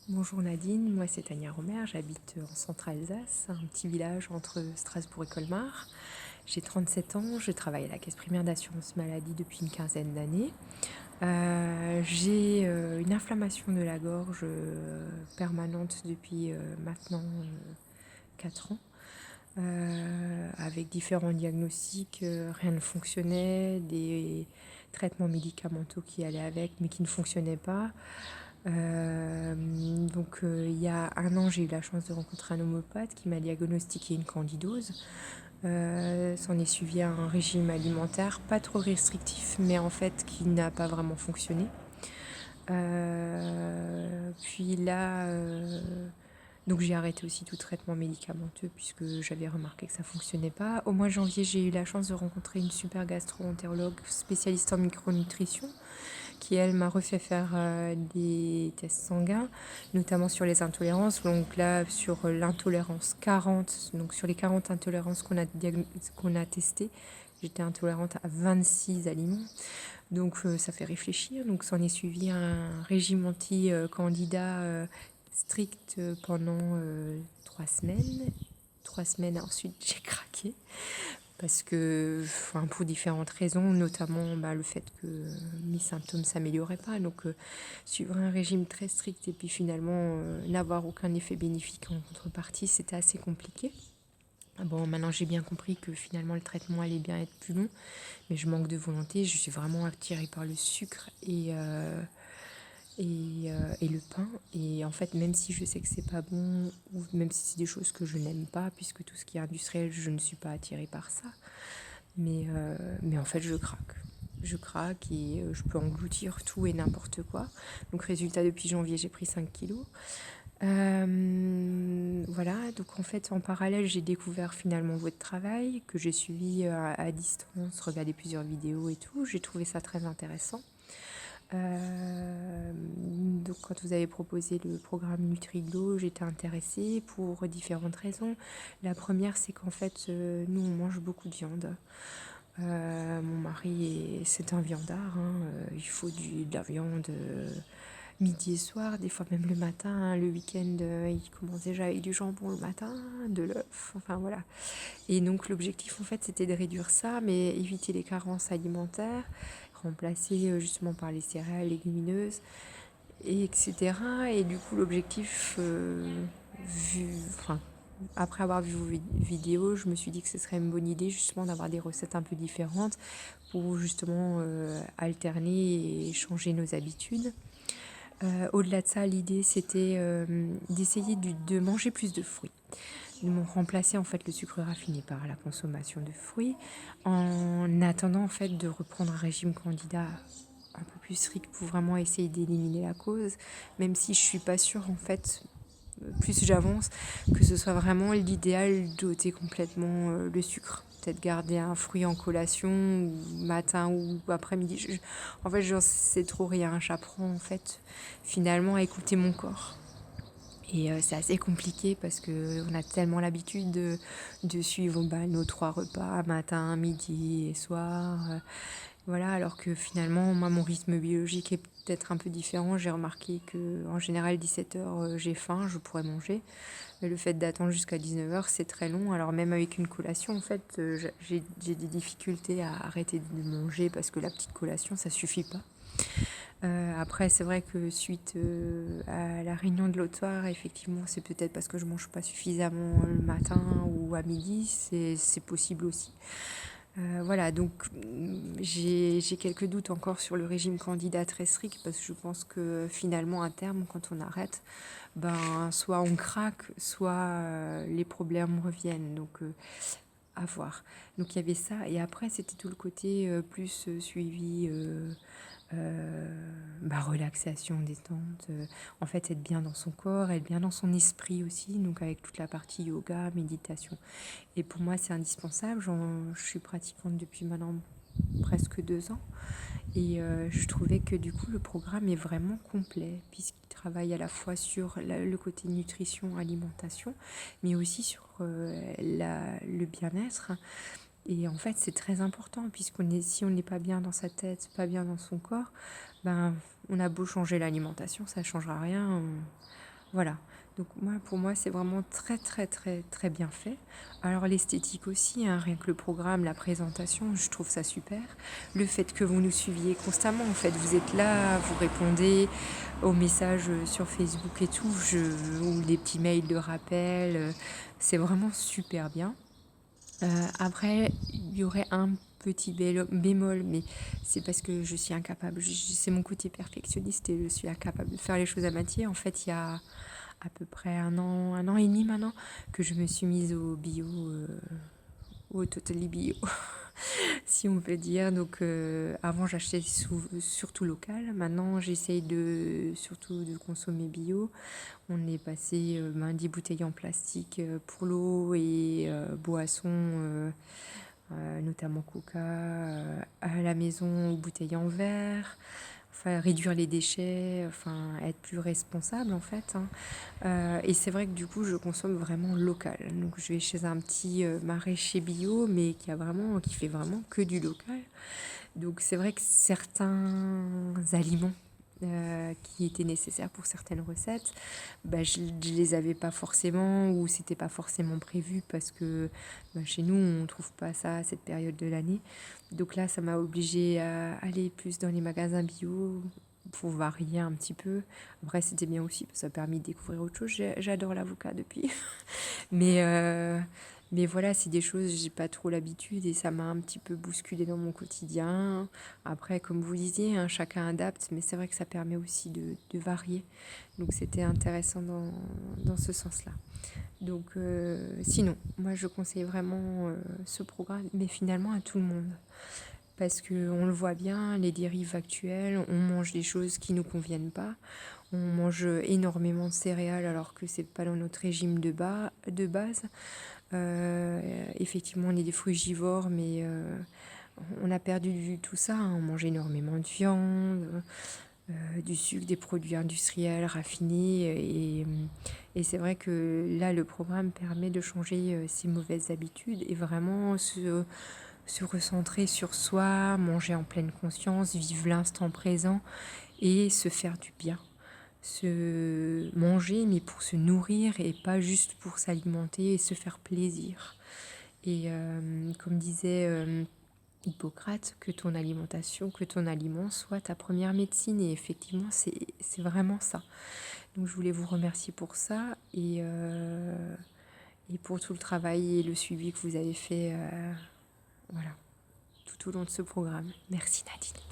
Bonjour Nadine, moi c'est Tania Romer, j'habite en Centre-Alsace, un petit village entre Strasbourg et Colmar. J'ai 37 ans, je travaille à la Caisse primaire d'assurance maladie depuis une quinzaine d'années. J'ai une inflammation de la gorge permanente depuis maintenant 4 ans. Avec différents diagnostics, rien ne fonctionnait, des traitements médicamenteux qui allaient avec mais qui ne fonctionnaient pas. Il y a un an, j'ai eu la chance de rencontrer un homméopathe qui m'a diagnostiqué une candidose. S'en est suivi un régime alimentaire pas trop restrictif, mais en fait qui n'a pas vraiment fonctionné. Puis là, donc j'ai arrêté aussi tout traitement médicamenteux puisque j'avais remarqué que ça fonctionnait pas. Au mois de janvier, j'ai eu la chance de rencontrer une super gastro-entérologue spécialiste en micronutrition qui, elle, m'a refait faire des tests sanguins, notamment sur les intolérances. Donc là, sur l'intolérance 40, donc sur les 40 intolérances qu'on a testées, j'étais intolérante à 26 aliments. Donc ça fait réfléchir. Donc s'en est suivi un régime anti-candidat strict pendant 3 semaines. 3 semaines, ensuite j'ai craqué parce que, enfin, pour différentes raisons, notamment le fait que mes symptômes ne s'amélioraient pas. Donc, suivre un régime très strict et puis finalement n'avoir aucun effet bénéfique en contrepartie, c'était assez compliqué. Bon, maintenant j'ai bien compris que finalement le traitement allait bien être plus long, mais je manque de volonté. Je suis vraiment attirée par le sucre et le pain. Et en fait, même si je sais que c'est pas bon, ou même si c'est des choses que je n'aime pas, puisque tout ce qui est industriel, je ne suis pas attirée par ça. Mais en fait, je craque. Je craque et je peux engloutir tout et n'importe quoi. Donc, résultat, depuis janvier, j'ai pris 5 kilos. Voilà, donc en fait, en parallèle, j'ai découvert finalement votre travail, que j'ai suivi à distance, regardé plusieurs vidéos et tout. J'ai trouvé ça très intéressant. Donc quand vous avez proposé le programme NutriGlo, j'étais intéressée pour différentes raisons. La première, c'est qu'en fait, nous, on mange beaucoup de viande. Mon mari, c'est un viandard, hein. Il faut de la viande midi et soir, des fois même le matin, hein. Le week-end, il commence déjà avec du jambon le matin, de l'œuf, enfin voilà. Et donc l'objectif, en fait, c'était de réduire ça, mais éviter les carences alimentaires, remplacer justement par les céréales légumineuses, et etc. Et du coup, l'objectif, enfin, après avoir vu vos vidéos, je me suis dit que ce serait une bonne idée justement d'avoir des recettes un peu différentes pour justement alterner et changer nos habitudes. Au-delà de ça, l'idée c'était d'essayer de manger plus de fruits, de remplacer en fait le sucre raffiné par la consommation de fruits, en attendant en fait de reprendre un régime candidat un peu plus strict pour vraiment essayer d'éliminer la cause, même si je suis pas sûre en fait, plus j'avance, que ce soit vraiment l'idéal d'ôter complètement le sucre. Peut-être garder un fruit en collation, ou matin ou après-midi. En fait, j'en sais trop rien. J'apprends en fait finalement à écouter mon corps. Et c'est assez compliqué parce qu'on a tellement l'habitude de suivre nos 3 repas, matin, midi et soir. Voilà, alors que finalement, moi, mon rythme biologique est peut-être un peu différent. J'ai remarqué que en général, 17h, j'ai faim, je pourrais manger. Mais le fait d'attendre jusqu'à 19h, c'est très long. Alors même avec une collation, en fait, j'ai des difficultés à arrêter de manger parce que la petite collation, ça suffit pas. Après, c'est vrai que suite à la réunion de l'autre soir, effectivement, c'est peut-être parce que je mange pas suffisamment le matin ou à midi, c'est possible aussi. Voilà, donc j'ai quelques doutes encore sur le régime candidat très strict parce que je pense que finalement, à terme, quand on arrête, soit on craque, soit les problèmes reviennent. Donc, à voir. Donc, il y avait ça. Et après, c'était tout le côté plus suivi. Relaxation, détente, en fait être bien dans son corps, être bien dans son esprit aussi, donc avec toute la partie yoga, méditation. Et pour moi c'est indispensable, je suis pratiquante depuis maintenant presque 2 ans et je trouvais que du coup le programme est vraiment complet puisqu'il travaille à la fois sur le côté nutrition, alimentation, mais aussi sur le bien-être. Et en fait, c'est très important si on n'est pas bien dans sa tête, pas bien dans son corps, on a beau changer l'alimentation, ça ne changera rien. Voilà. Donc moi, pour moi, c'est vraiment très, très, très, très bien fait. Alors l'esthétique aussi, hein, rien que le programme, la présentation, je trouve ça super. Le fait que vous nous suiviez constamment, en fait, vous êtes là, vous répondez aux messages sur Facebook et tout, ou les petits mails de rappel, c'est vraiment super bien. Après, il y aurait un petit bémol, mais c'est parce que je suis incapable. C'est mon côté perfectionniste et je suis incapable de faire les choses à moitié. En fait, il y a à peu près un an et demi maintenant, que je me suis mise au bio, au totally bio, si on peut dire. Donc avant, j'achetais surtout local. Maintenant, j'essaye surtout de consommer bio. On est passé 10 bouteilles en plastique pour l'eau et boissons, notamment Coca, à la maison, aux bouteilles en verre. Enfin, réduire les déchets, enfin, être plus responsable en fait, hein. Et c'est vrai que du coup, je consomme vraiment local. Donc, je vais chez un petit maraîcher bio, mais qui fait vraiment que du local. Donc, c'est vrai que certains aliments qui étaient nécessaires pour certaines recettes, bah, je les avais pas forcément ou c'était pas forcément prévu parce que bah, chez nous, on trouve pas ça à cette période de l'année. Donc là, ça m'a obligée à aller plus dans les magasins bio pour varier un petit peu. Après, c'était bien aussi parce que ça a permis de découvrir autre chose. J'adore l'avocat depuis. Mais, euh, mais voilà, c'est des choses, j'ai pas trop l'habitude et ça m'a un petit peu bousculé dans mon quotidien. Après, comme vous disiez, hein, chacun adapte, mais c'est vrai que ça permet aussi de varier. Donc c'était intéressant dans ce sens-là. Donc sinon, moi je conseille vraiment ce programme, mais finalement à tout le monde. Parce qu'on le voit bien, les dérives actuelles, on mange des choses qui ne nous conviennent pas. On mange énormément de céréales alors que c'est pas dans notre régime de base. Effectivement, on est des frugivores, mais on a perdu tout ça, hein. On mange énormément de viande, du sucre, des produits industriels raffinés. Et c'est vrai que là, le programme permet de changer ces mauvaises habitudes et vraiment se recentrer sur soi, manger en pleine conscience, vivre l'instant présent et se faire du bien. Se manger, mais pour se nourrir et pas juste pour s'alimenter et se faire plaisir. Et comme disait Hippocrate, que ton alimentation, que ton aliment soit ta première médecine. Et effectivement, c'est vraiment ça. Donc je voulais vous remercier pour ça et pour tout le travail et le suivi que vous avez fait voilà, tout au long de ce programme. Merci Nadine.